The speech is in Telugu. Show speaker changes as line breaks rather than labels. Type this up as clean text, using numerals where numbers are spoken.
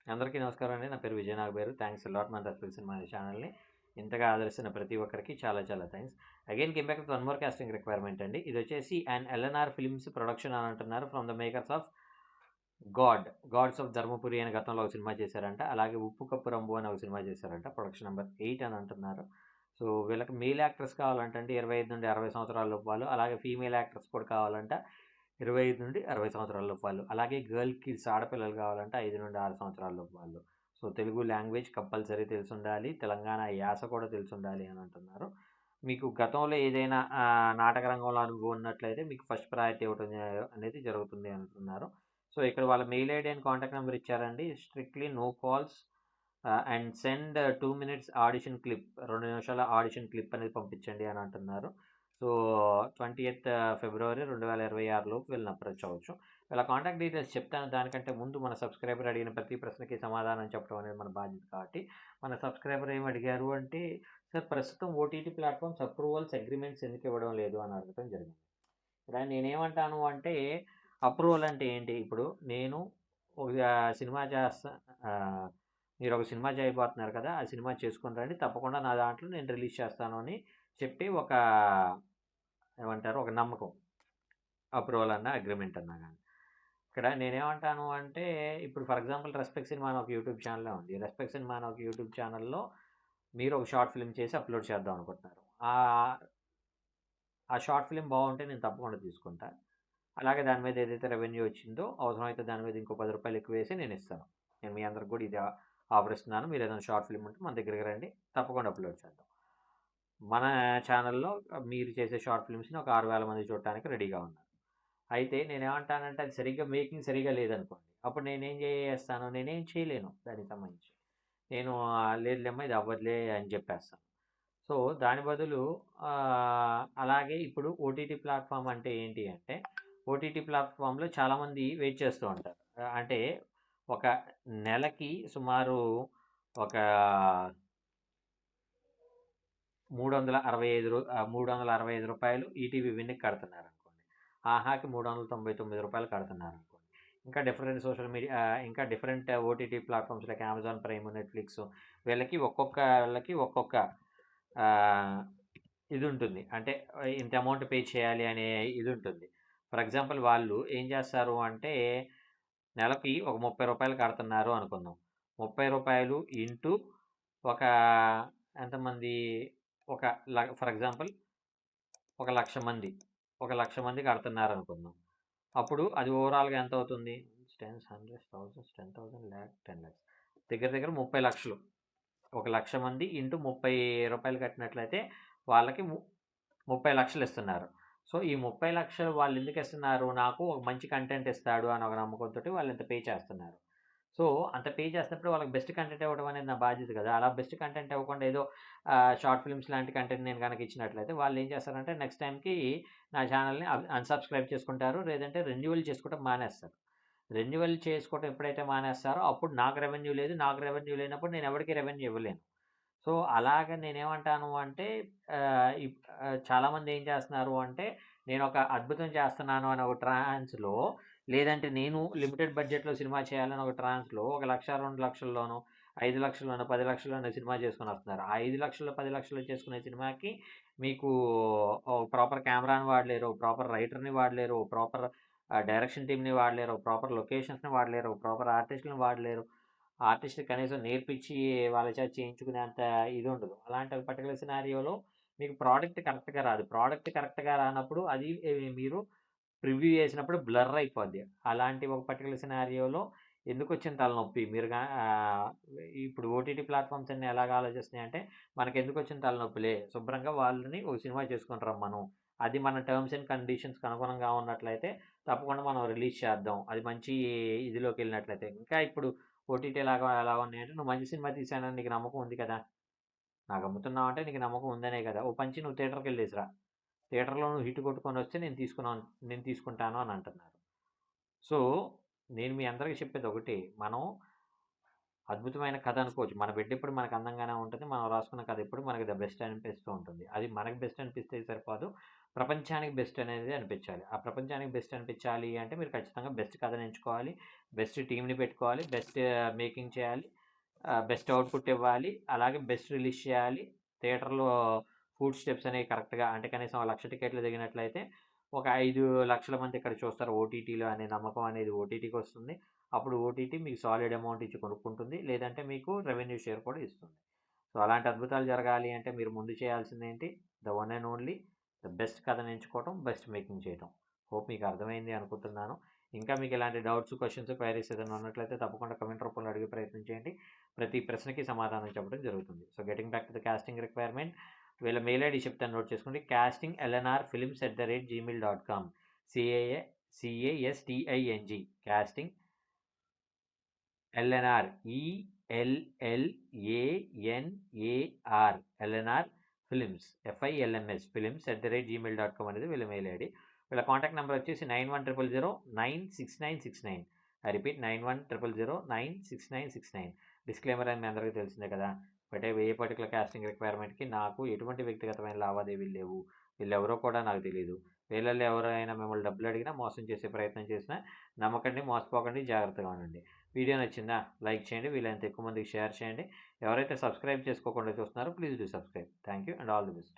అందరికీ నమస్కారం అండి. నా పేరు విజయ్ నాగబేరు. థ్యాంక్స్ లాట్ మన రెస్పెక్ట్ సినిమా ఛానల్ని ఇంతగా ఆదరిస్తున్న ప్రతి ఒక్కరికి చాలా చాలా thanks. Again came back with one more casting requirement అండి. ఇది వచ్చేసి అండ్ ఎల్ఎన్ఆర్ ఫిల్మ్స్ ప్రొడక్షన్ అని అంటున్నారు. From the makers of gods of Dharmapuri అని గతంలో ఒక సినిమా చేశారంట. అలాగే ఉప్పు కప్పు రంబు అని ఒక సినిమా చేశారంట. ప్రొడక్షన్ నెంబర్ 8 అని అంటున్నారు. సో వీళ్ళకి మేల్ యాక్టర్స్ కావాలంటే 25 నుండి 60 సంవత్సరాల లోపు వాళ్ళు, అలాగే ఫీమేల్ యాక్టర్స్ కూడా కావాలంట 25 నుండి 60 సంవత్సరాల లోపు వాళ్ళు, అలాగే గర్ల్ కిడ్స్ ఆడపిల్లలు కావాలంటే 5 నుండి 6 సంవత్సరాల లోపు వాళ్ళు. సో తెలుగు లాంగ్వేజ్ కంపల్సరీ తెలిసి ఉండాలి, తెలంగాణ యాస కూడా తెలిసి ఉండాలి అని అంటున్నారు. మీకు గతంలో ఏదైనా నాటక రంగంలో అనుభవం ఉన్నట్లయితే మీకు ఫస్ట్ ప్రయారిటీ ఇవ్వడం అనేది జరుగుతుంది అంటున్నారు. సో ఇక్కడ వాళ్ళ mail ID and contact number ఇచ్చారండి. Strictly no calls and send 2 minutes audition clip, 2 నిమిషాల ఆడిషన్ క్లిప్ అనేది పంపించండి అని అంటున్నారు. సో 20th ఫిబ్రవరి 2026లోపు వీళ్ళని అప్రోచ్ అవ్వచ్చు. ఇలా కాంటాక్ట్ డీటెయిల్స్ చెప్తాను. దానికంటే ముందు మన సబ్స్క్రైబర్ అడిగిన ప్రతి ప్రశ్నకి సమాధానం చెప్పడం అనేది మన బాధ్యత. కాబట్టి మన సబ్స్క్రైబర్ ఏమి అడిగారు అంటే, సార్ ప్రస్తుతం ఓటీటీ ప్లాట్ఫామ్స్ అప్రూవల్స్ అగ్రిమెంట్స్ ఎందుకు ఇవ్వడం లేదు అని అడగడం జరిగింది. ఇలా నేనేమంటాను అంటే, అప్రూవల్ అంటే ఏంటి? ఇప్పుడు నేను ఒక సినిమా చేస్తా, మీరు ఒక సినిమా చేయబోతున్నారు కదా, ఆ సినిమా చేసుకుని రండి, తప్పకుండా నా దాంట్లో నేను రిలీజ్ చేస్తాను అని చెప్పి ఏమంటారు, ఒక నమ్మకం. అప్రూవల్ అన్నా అగ్రిమెంట్ అన్నా కానీ ఇక్కడ నేనేమంటాను అంటే, ఇప్పుడు ఫర్ ఎగ్జాంపుల్ రెస్పెక్ట్ సినిమా అని ఒక యూట్యూబ్ ఛానల్ ఉంది. రెస్పెక్ట్ సినిమా అని ఒక యూట్యూబ్ ఛానల్లో మీరు ఒక షార్ట్ ఫిల్మ్ చేసి అప్లోడ్ చేద్దాం అనుకుంటున్నారు. ఆ షార్ట్ ఫిల్మ్ బాగుంటే నేను తప్పకుండా తీసుకుంటా. అలాగే దాని మీద ఏదైతే రెవెన్యూ వచ్చిందో, అవసరమైతే దాని మీద ఇంకో ₹10 ఎక్కువ వేసి నేను ఇస్తాను. నేను మీ అందరికి కూడా ఇది ఆఫర్ ఇస్తున్నాను. మీరు ఏదైనా షార్ట్ ఫిల్మ్ ఉంటే మన దగ్గరికి రండి, తప్పకుండా అప్లోడ్ చేద్దాం. మన ఛానల్లో మీరు చేసే షార్ట్ ఫిల్మ్స్ని ఒక 6,000 మంది చూడటానికి రెడీగా ఉన్నారు. అయితే నేనేమంటానంటే, అది సరిగ్గా మేకింగ్ సరిగ్గా లేదనుకోండి, అప్పుడు నేనేం చేస్తాను, నేనేం చేయలేను దానికి సంబంధించి. నేను లేదులేమ్మా ఇది అవ్వదులే అని చెప్పేస్తాను. సో దాని బదులు అలాగే ఇప్పుడు ఓటీటీ ప్లాట్ఫామ్ అంటే ఏంటి అంటే, ఓటీటీ ప్లాట్ఫామ్లో చాలామంది వెయిట్ చేస్తూ ఉంటారు. అంటే ఒక నెలకి సుమారు ఒక ₹365 ఈటీవీ విన్కి కడుతున్నారు అనుకోండి. ఆహాకి ₹399 కడుతున్నారు అనుకోండి. ఇంకా డిఫరెంట్ సోషల్ మీడియా, ఇంకా different OTT platforms like Amazon prime, Netflix, వీళ్ళకి ఒక్కొక్క ఇది ఉంటుంది. అంటే ఇంత అమౌంట్ పే చేయాలి అనే ఇది ఉంటుంది. ఫర్ ఎగ్జాంపుల్ వాళ్ళు ఏం చేస్తారు అంటే, నెలకి ఒక ₹30 కడుతున్నారు అనుకుందాం. ₹30 ఇంటూ ఒక ఎంతమంది, ఫర్ ఎగ్జాంపుల్ 1,00,000 మంది, 1,00,000 మంది కడుతున్నారు అనుకుందాం. అప్పుడు అది ఓవరాల్గా ఎంత అవుతుంది? 10, 100, 1000, 10,000, lakh, 10 lakhs, దగ్గర దగ్గర 30 లక్షలు. 1,00,000 మంది ఇంటూ ₹30 కట్టినట్లయితే వాళ్ళకి 30 లక్షలు ఇస్తున్నారు. సో ఈ 30 లక్షలు వాళ్ళు ఎందుకు ఇస్తున్నారు? నాకు ఒక మంచి కంటెంట్ ఇస్తాడు అని ఒక నమ్మకంతో వాళ్ళు ఇంత పే చేస్తున్నారు. సో అంత పే చేసినప్పుడు వాళ్ళకి బెస్ట్ కంటెంట్ ఇవ్వడం అనేది నా బాధ్యత కదా. అలా బెస్ట్ కంటెంట్ ఇవ్వకుండా ఏదో షార్ట్ ఫిల్మ్స్ లాంటి కంటెంట్ నేను కనుక ఇచ్చినట్లయితే వాళ్ళు ఏం చేస్తారంటే, నెక్స్ట్ టైంకి నా ఛానల్ని అన్సబ్స్క్రైబ్ చేసుకుంటారు, లేదంటే రెన్యువల్ చేసుకోవడం మానేస్తారు. రెన్యువల్ చేసుకోవడం ఎప్పుడైతే మానేస్తారో అప్పుడు నాకు రెవెన్యూ లేదు. నాకు రెవెన్యూ లేనప్పుడు నేను ఎవరికీ రెవెన్యూ ఇవ్వలేను. సో అలాగ నేనేమంటాను అంటే, చాలామంది ఏం చేస్తున్నారు అంటే, నేను ఒక అద్భుతం చేస్తున్నాను అని ఒక ట్రాన్స్‌లో, లేదంటే నేను లిమిటెడ్ బడ్జెట్‌లో సినిమా చేయాలని ఒక ట్రాన్స్‌లో 1,00,000, 2,00,000లోనో, 5,00,000లోనో, 10,00,000లోనో సినిమా చేసుకొని వస్తున్నారు. ఆ 5,00,000, 10,00,000 చేసుకునే సినిమాకి మీకు ప్రాపర్ కెమెరాని వాడలేరు, ప్రాపర్ రైటర్‌ని వాడలేరు, ప్రాపర్ డైరెక్షన్ టీమ్‌ని వాడలేరు, ప్రాపర్ లొకేషన్స్‌ని వాడలేరు, ప్రాపర్ ఆర్టిస్ట్‌లని వాడలేరు. ఆర్టిస్ట్ కనీసం నేర్పించి వాళ్ళ చేత చేయించుకునేంత ఇది ఉండదు. అలాంటి ఒక పర్టిక్యులర్ సినారియోలో మీకు ప్రోడక్ట్ కరెక్ట్‌గా రాదు. ప్రోడక్ట్ కరెక్ట్‌గా రానప్పుడు అది మీరు ప్రివ్యూ చేసినప్పుడు బ్లర్ అయిపోద్ది. అలాంటి ఒక పర్టిక్యులర్ సినారియోలో ఎందుకొచ్చిన తలనొప్పి, ఇప్పుడు ఓటీటీ ప్లాట్‌ఫామ్స్ అన్నీ ఎలాగ ఆలోచిస్తున్నాయంటే, మనకెందుకొచ్చిన తలనొప్పిలే, శుభ్రంగా వాళ్ళని ఒక సినిమా చేసుకొని రమ్మను. అది మన టర్మ్స్ అండ్ కండిషన్స్‌కి అనుగుణంగా ఉన్నట్లయితే తప్పకుండా మనం రిలీజ్ చేద్దాం. అది మంచి ఇదిలోకెళ్ళినట్లయితే. ఇంకా ఇప్పుడు ఓటీటీ ఎలా ఉన్నాయంటే, నువ్వు మంచి సినిమా తీశానని నీకు నమ్మకం ఉంది కదా, నాకు అమ్ముతున్నావంటే నీకు నమ్మకం ఉందనే కదా, ఓ పంచి నువ్వు థియేటర్‌కెళ్ళేసిరా. థియేటర్‌లో నువ్వు హిట్ కొట్టుకొనొస్తే నేను తీసుకుంటాను అని అంటున్నారు. సో నేను మీ అందరికీ చెప్పేది ఒకటే, మనం అద్భుతమైన కథ అనుకోవచ్చు. మన బిడ్డ ఎప్పుడు మనకు అందంగానే ఉంటుంది. మనం రాసుకున్న కథ ఎప్పుడు మనకి ద బెస్ట్ అనిపిస్తూ ఉంటుంది. అది మనకు బెస్ట్ అనిపిస్తే సరిపోదు. ప్రపంచానికి బెస్ట్ అనేది అనిపించాలి. ఆ ప్రపంచానికి బెస్ట్ అనిపించాలి అంటే మీరు ఖచ్చితంగా బెస్ట్ కథను ఎంచుకోవాలి, బెస్ట్ టీమ్‌ని పెట్టుకోవాలి, బెస్ట్ మేకింగ్ చేయాలి, బెస్ట్ అవుట్‌పుట్ ఇవ్వాలి, అలాగే బెస్ట్ రిలీజ్ చేయాలి. థియేటర్‌లో ఫుడ్ స్టెప్స్ అనేవి కరెక్ట్‌గా అంటే కనీసం 1,00,000 టికెట్లు దిగినట్లయితే ఒక 5,00,000 మంది ఇక్కడ చూస్తారు ఓటీటీలో అనే నమ్మకం అనేది ఓటీటీకి వస్తుంది. అప్పుడు ఓటీటీ మీకు సాలిడ్ అమౌంట్ ఇచ్చి కొనుక్కుంటుంది. లేదంటే మీకు రెవెన్యూ షేర్ కూడా ఇస్తుంది. సో, అలాంటి అద్భుతాలు జరగాలి అంటే మీరు ముందు చేయాల్సిందేంటి? The one and only the best కథను ఎంచుకోవటం, బెస్ట్ మేకింగ్ చేయటం. హోప్ మీకు అర్థమైంది అనుకుంటున్నాను. ఇంకా మీకు ఇలాంటి డౌట్స్, క్వెషన్స్, క్వైరీస్ ఏదైనా ఉన్నట్లయితే తప్పకుండా కమెంట్ రూపంలో అడిగే ప్రయత్నం చేయండి. ప్రతి ప్రశ్నకి సమాధానం చెప్పడం జరుగుతుంది. So, getting back to the casting requirement, వీళ్ళ మెయిల్ ఐడి చెప్తాను, నోట్ చేసుకోండి. castinglnrfilms@gmail.com. CASTING casting LNR ELLANAR LNR films FILMS films@gmail.com అనేది వీళ్ళ మెయిల్ ఐడి. వీళ్ళ కాంటాక్ట్ నెంబర్ వచ్చేసి 9100096969. I repeat 9100096969. డిస్క్లైమర్ అని మీ అందరికీ తెలిసిందే కదా. బట్ ఏ పర్టికులర్ కాస్టింగ్ రిక్వైర్మెంట్కి నాకు ఎటువంటి వ్యక్తిగతమైన లావాదేవీలు లేవు. వీళ్ళెవరో కూడా నాకు తెలియదు. వీళ్ళల్లో ఎవరైనా మిమ్మల్ని డబ్బులు అడిగినా, మోసం చేసే ప్రయత్నం చేసినా నమ్మకండి, మోసపోకండి, జాగ్రత్తగా ఉండండి. వీడియో నచ్చిందా? లైక్ చేయండి, వీలైనంత ఎక్కువ మందికి షేర్ చేయండి. ఎవరైతే సబ్స్క్రైబ్ చేసుకోకుండా చూస్తున్నారో please do subscribe. Thank you and all the best.